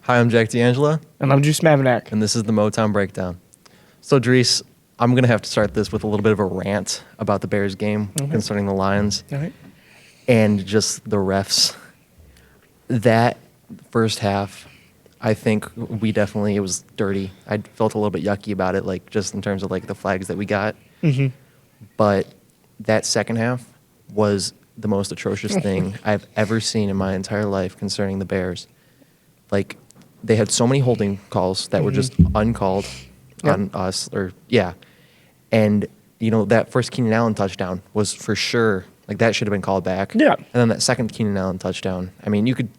Hi, I'm Jack D'Angela, And I'm Juice Mavinack. and this is the Motown Breakdown. So, Dries, I'm going to have to start this with a little bit of a rant about the Bears game concerning the Lions All right. and just the refs. That first half, I think it was dirty. I felt a little bit yucky about it, like just in terms of like the flags that we got. Mm-hmm. But that second half was the most atrocious thing I've ever seen in my entire life concerning the Bears. Like, they had so many holding calls that were just uncalled on us, and that first Keenan Allen touchdown was for sure, like, that should have been called back. Yeah. And then that second Keenan Allen touchdown, I mean, you could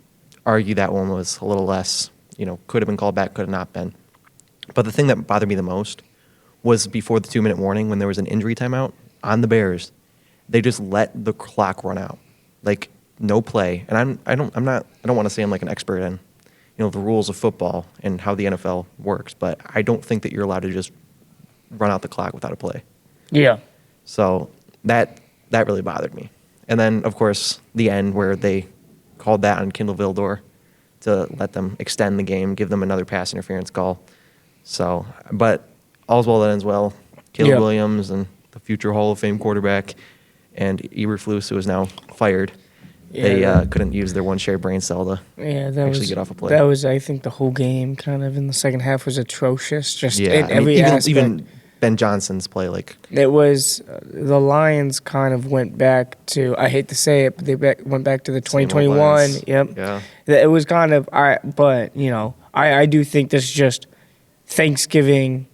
argue that one was a little less, could have been called back, could have not been. But the thing that bothered me the most was before the 2-minute warning, when there was an injury timeout on the Bears, they just let the clock run out, like no play. And I don't want to say I'm like an expert in the rules of football and how the NFL works, but I don't think that you're allowed to just run out the clock without a play. Yeah. So that really bothered me. And then, of course, the end where they called that on Kindle Vildor to let them extend the game, give them another pass interference call. So, but all's well that ends well. Caleb Williams and the future Hall of Fame quarterback and Eberflus, who is now fired, they couldn't use their one shared brain cell to get off a play. That was, I think, the whole game kind of in the second half was atrocious. Just in every even, aspect. even Ben Johnson's play, like it was the Lions kind of went back to, I hate to say it, but they went back to the 2021. Yep. Yeah. It was kind of, but I do think this is just Thanksgiving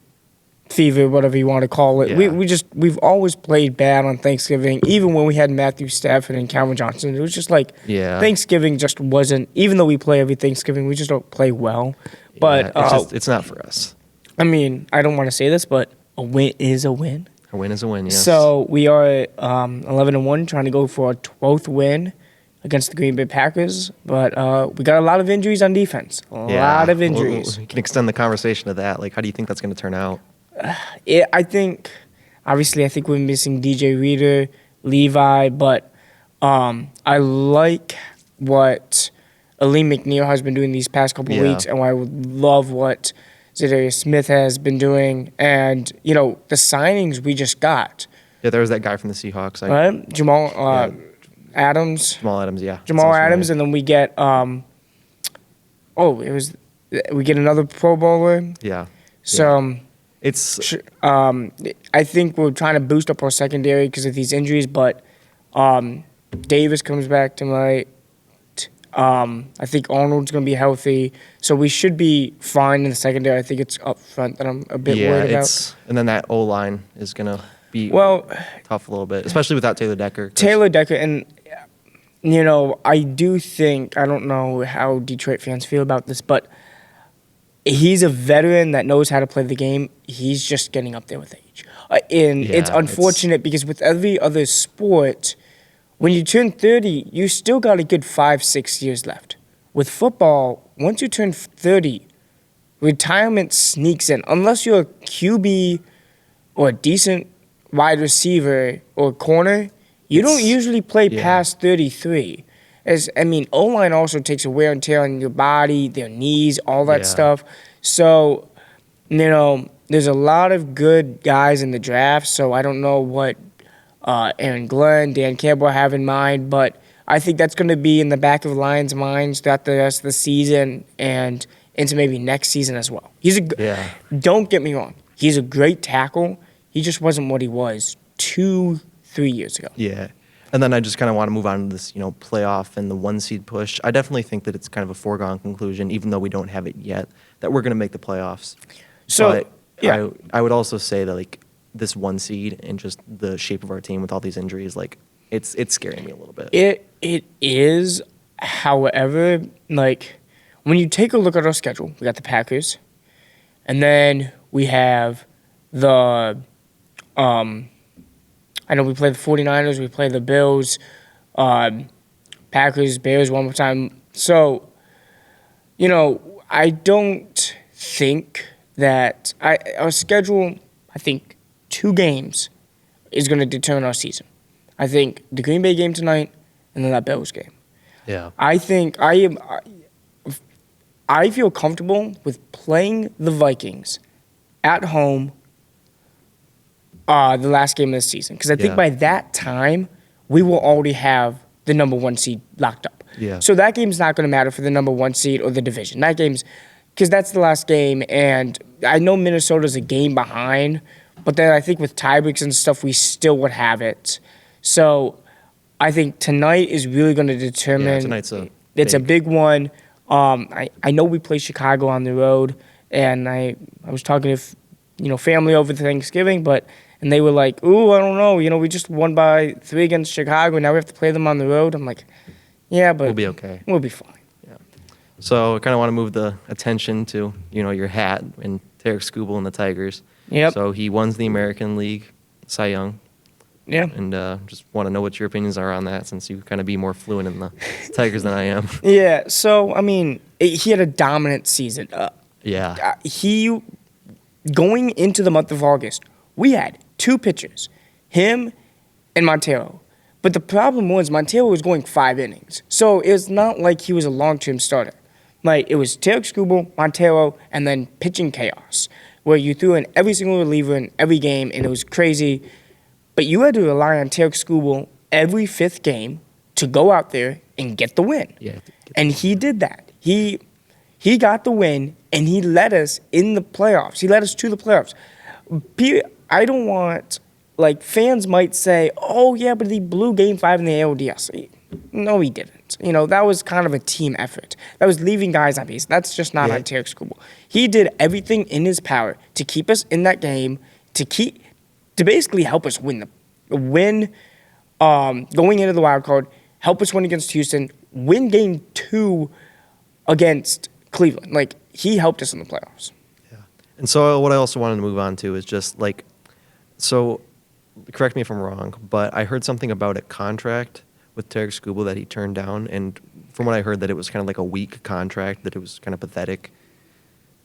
fever, whatever you want to call it. Yeah. We've always played bad on Thanksgiving, even when we had Matthew Stafford and Calvin Johnson. It was just like Thanksgiving just wasn't, even though we play every Thanksgiving, we just don't play well. But it's not for us. I mean, I don't want to say this, but a win is a win. A win is a win, yes. So we are 11-1, trying to go for a 12th win against the Green Bay Packers. But we got a lot of injuries on defense. A lot of injuries. We can extend the conversation to that. Like, how do you think that's going to turn out? I think we're missing DJ Reader, Levi, but I like what Aleem McNeil has been doing these past couple weeks, and I would love what Zadarius Smith has been doing, and the signings we just got. Yeah, there was that guy from the Seahawks. Right? Jamal Adams. Jamal Adams, yeah. Jamal Adams, and then we get we get another Pro Bowler. Yeah. So. It's. I think we're trying to boost up our secondary because of these injuries, but Davis comes back tonight. I think Arnold's going to be healthy, so we should be fine in the secondary. I think it's up front that I'm a bit worried about. And then that O-line is going to be tough a little bit, especially without Taylor Decker. And I do think, I don't know how Detroit fans feel about this, but he's a veteran that knows how to play the game. He's just getting up there with age. It's unfortunate because with every other sport, when you turn 30, you still got a good 5-6 years left. With football, once you turn 30, retirement sneaks in. Unless you're a QB or a decent wide receiver or corner, you don't usually play past 33. O-line also takes a wear and tear on your body, their knees, all that stuff. So, there's a lot of good guys in the draft, so I don't know what Aaron Glenn, Dan Campbell have in mind, but I think that's going to be in the back of the Lions' minds throughout the rest of the season and into maybe next season as well. Don't get me wrong, he's a great tackle. He just wasn't what he was 2-3 years ago. Yeah. And then I just kind of want to move on to this, playoff and the 1-seed push. I definitely think that it's kind of a foregone conclusion, even though we don't have it yet, that we're going to make the playoffs. So, but I would also say that, like, this 1 seed and just the shape of our team with all these injuries, like, it's scaring me a little bit. It is. However, like, when you take a look at our schedule, we got the Packers, and then we have the I know we play the 49ers, we play the Bills, Packers, Bears one more time. So, I don't think that our schedule, I think 2 games is going to determine our season. I think the Green Bay game tonight and then that Bills game. Yeah. I think I feel comfortable with playing the Vikings at home the last game of the season. Because I think Yeah. by that time, we will already have the number 1 seed locked up. Yeah. So that game's not going to matter for the number 1 seed or the division. That game's, because that's the last game, and I know Minnesota's a game behind, but then I think with tiebreaks and stuff, we still would have it. So I think tonight is really going to determine. Yeah, tonight's a It's a big one. I know we play Chicago on the road, and I was talking to family over Thanksgiving, and they were like, "Ooh, I don't know. We just won by 3 against Chicago. Now we have to play them on the road." I'm like, "Yeah, but We'll be okay. We'll be fine." Yeah. So I kind of want to move the attention to, your hat and Tarek Skubal and the Tigers. Yep. So he won the American League Cy Young. Yeah. And just want to know what your opinions are on that, since you kind of be more fluent in the Tigers than I am. Yeah. So I mean, he had a dominant season. Yeah. He going into the month of August, we had 2 pitchers, him and Montero. But the problem was Montero was going 5 innings. So it's not like he was a long-term starter. Like, it was Tarek Skubal, Montero, and then pitching chaos, where you threw in every single reliever in every game, and it was crazy. But you had to rely on Tarek Skubal every 5th game to go out there and get the win. Yeah. And he did that. He got the win, and he led us in the playoffs. He led us to the playoffs. I don't want, fans might say, "Oh, yeah, but he blew Game 5 in the ALDS." No, he didn't. That was kind of a team effort. That was leaving guys on base. That's just not on Tarek Skubal. He did everything in his power to keep us in that game, to basically help us win going into the wild card, help us win against Houston, win Game 2 against Cleveland. He helped us in the playoffs. Yeah. And so what I also wanted to move on to is just so correct me if I'm wrong, but I heard something about a contract with Tarek Skubal that he turned down, and from what I heard, that it was kind of like a weak contract, that it was kind of pathetic.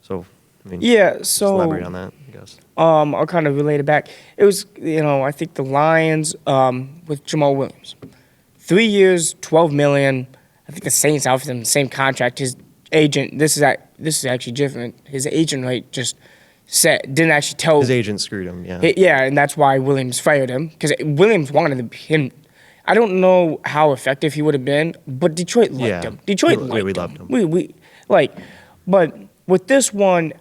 So, I mean, Yeah, just so elaborate on that, I guess. I'll kind of relate it back. It was, I think the Lions with Jamal Williams. 3 years, $12 million. I think the Saints offered him the same contract. His agent, this is actually different. His agent didn't actually tell. His agent screwed him, yeah. Yeah, and that's why Williams fired him, because Williams wanted him. I don't know how effective he would have been, but Detroit liked him. Detroit liked him. We loved him. But with this one,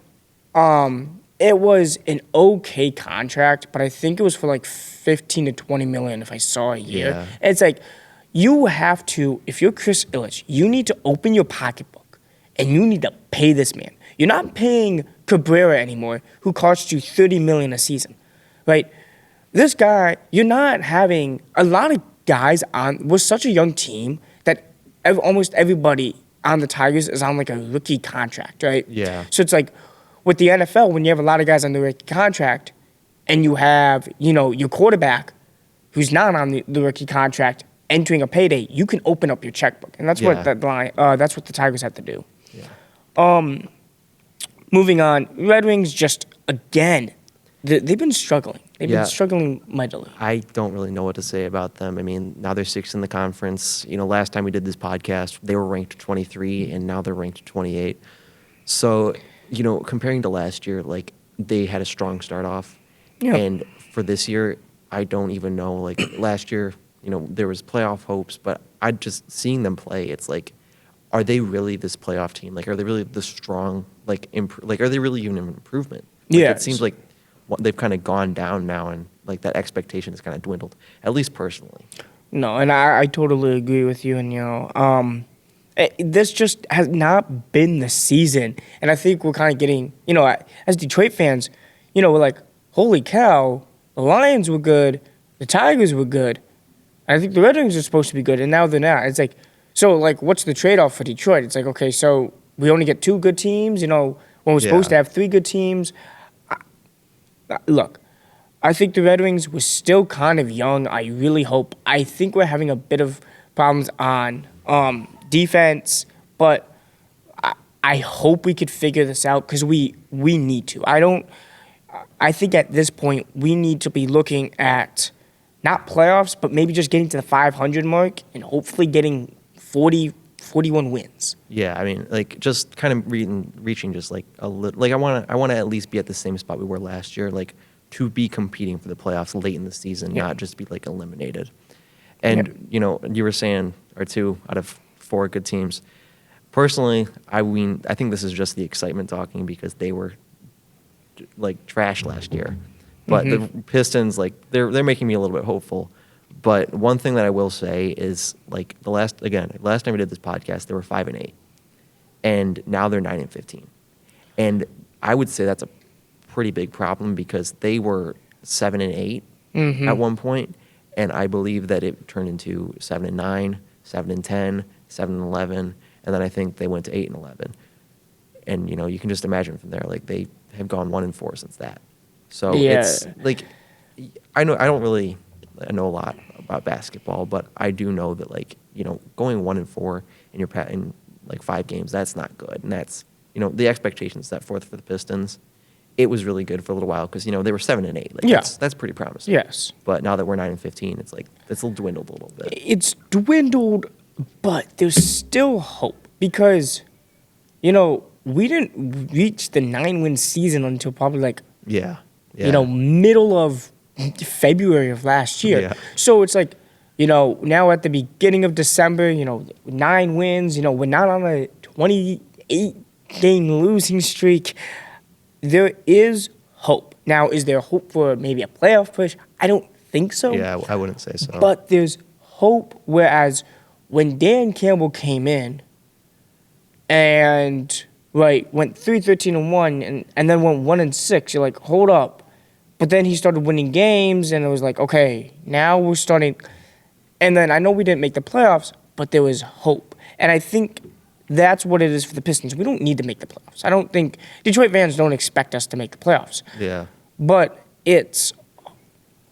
it was an okay contract, but I think it was for 15 to 20 million if I saw a year. Yeah. It's you have to, if you're Chris Ilitch, you need to open your pocketbook and you need to pay this man. You're not paying Cabrera anymore, who costs you $30 million a season, right? This guy, you're not having a lot of guys on. We're such a young team that almost everybody on the Tigers is on a rookie contract, right? Yeah. So it's with the NFL, when you have a lot of guys on the rookie contract, and you have your quarterback who's not on the rookie contract entering a payday, you can open up your checkbook, and that's what that's what the Tigers have to do. Yeah. Moving on, Red Wings just again, they've been struggling. They've been struggling mightily. I don't really know what to say about them. I mean, now they're 6th in the conference. Last time we did this podcast, they were ranked 23, and now they're ranked 28. So, comparing to last year, they had a strong start off. Yeah. And for this year, I don't even know. Last year, there was playoff hopes, but I just seeing them play, it's are they really this playoff team? Are they really this strong? Are they really even an improvement? It seems like they've kind of gone down now, and that expectation has kind of dwindled, at least personally. No, and I totally agree with you. And this just has not been the season, and I think we're kind of getting, as Detroit fans, we're like, holy cow, the Lions were good, the Tigers were good, and I think the Red Wings are supposed to be good, and now they're not. It's what's the trade-off for Detroit? It's okay, so we only get 2 good teams, when we're supposed to have 3 good teams. Look, I think the Red Wings were still kind of young. I think we're having a bit of problems on defense, but I hope we could figure this out, because we need to. I think at this point we need to be looking at not playoffs, but maybe just getting to the 500 mark and hopefully getting 40, 41 wins. Yeah, I mean, like just kind of reaching just like a little. Like I want to at least be at the same spot we were last year. Like to be competing for the playoffs late in the season, Yeah. not just be like eliminated. Yeah. And you were saying are 2 out of 4 good teams. Personally, I think this is just the excitement talking because they were like trash last year. But the Pistons, like they're making me a little bit hopeful. But one thing that I will say is like last time we did this podcast, they were 5-8, and now they're 9-15, and I would say that's a pretty big problem because they were 7-8 at one point, and I believe that it turned into 7-9, 7-10, 7-11, and then I think they went to 8-11, and you can just imagine from there, like they have gone 1-4 since that. So Yeah. it's like I don't really know a lot about basketball, but I do know that like going 1-4 in like 5 games, that's not good, and that's the expectations set forth for the Pistons. It was really good for a little while because they were 7-8. Like Yeah. that's pretty promising. Yes. But now that we're 9-15, it's like it's dwindled a little bit. It's dwindled, but there's still hope because, we didn't reach the 9-win season until probably like, Yeah. middle of February of last year. Yeah. So it's like, now at the beginning of December, 9 wins, we're not on a 28-game losing streak. There is hope. Now, is there hope for maybe a playoff push? I don't think so. Yeah, I wouldn't say so. But there's hope, whereas when Dan Campbell came in and went 3-13-1 and then went 1-6, you're like, hold up. But then he started winning games, and it was like, okay, now we're starting. And then I know we didn't make the playoffs, but there was hope. And I think that's what it is for the Pistons. We don't need to make the playoffs. I don't think Detroit fans don't expect us to make the playoffs. Yeah. But it's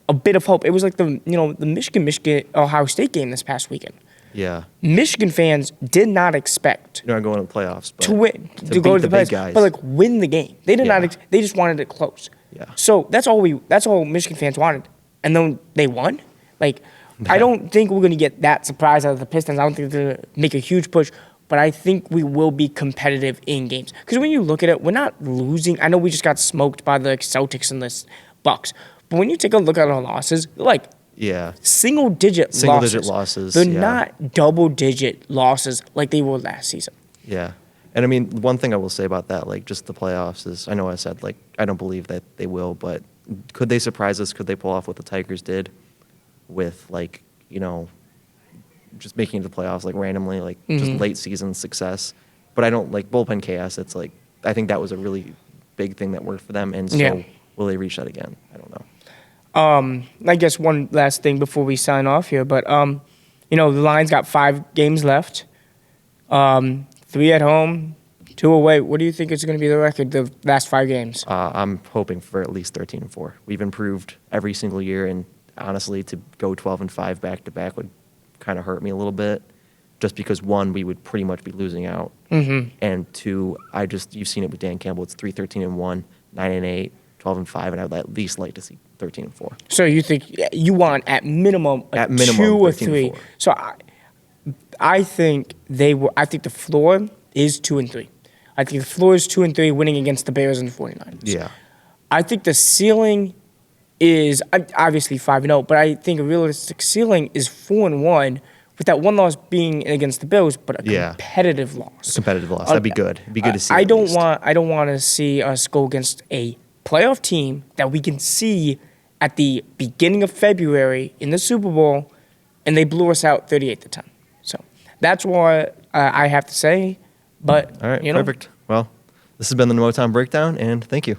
a bit of hope. It was like the Michigan Ohio State game this past weekend. Yeah. Michigan fans did not expect You're not going to the playoffs, but to win to go beat to the the big playoffs, guys. but like win the game. They did Yeah. not. They just wanted it close. Yeah. So that's all Michigan fans wanted, and then they won. Like I don't think we're gonna get that surprise out of the Pistons. I don't think they're gonna make a huge push, but I think we will be competitive in games. Because when you look at it, we're not losing. I know we just got smoked by the Celtics and the Bucks, but when you take a look at our losses, they're like Yeah. single-digit losses. They're Yeah. not double-digit losses like they were last season. Yeah. And I mean, one thing I will say about that, like just the playoffs is, I know I said, like, I don't believe that they will, but could they surprise us? Could they pull off what the Tigers did with, like, just making it to the playoffs, like, randomly, like, just late season success? But I don't, like, bullpen chaos, it's like, I think that was a really big thing that worked for them, and so Yeah. will they reach that again? I don't know. I guess one last thing before we sign off here, but the Lions got 5 games left, 3 at home, 2 away. What do you think is going to be the record the last 5 games? I'm hoping for at least 13-4. We've improved every single year, and honestly, to go 12-5 back to back would kind of hurt me a little bit, just because 1, we would pretty much be losing out, and 2, you've seen it with Dan Campbell. It's 3-13-1, 9-8, 12-5, and I'd at least like to see 13-4. So you think you want at minimum a 2 or 3? 13-4. So I think I think the floor is 2-3. I think the floor is 2-3, winning against the Bears and the 49ers. Yeah. I think the ceiling is obviously 5-0, but I think a realistic ceiling is 4-1, with that one loss being against the Bills, but a competitive loss. Competitive loss. That'd be good. It'd be good to see. I at don't least. want to see us go against a playoff team that we can see at the beginning of February in the Super Bowl, and they blew us out 38-10. So that's what I have to say. But All right, perfect. Well, this has been the Motown Breakdown, and thank you.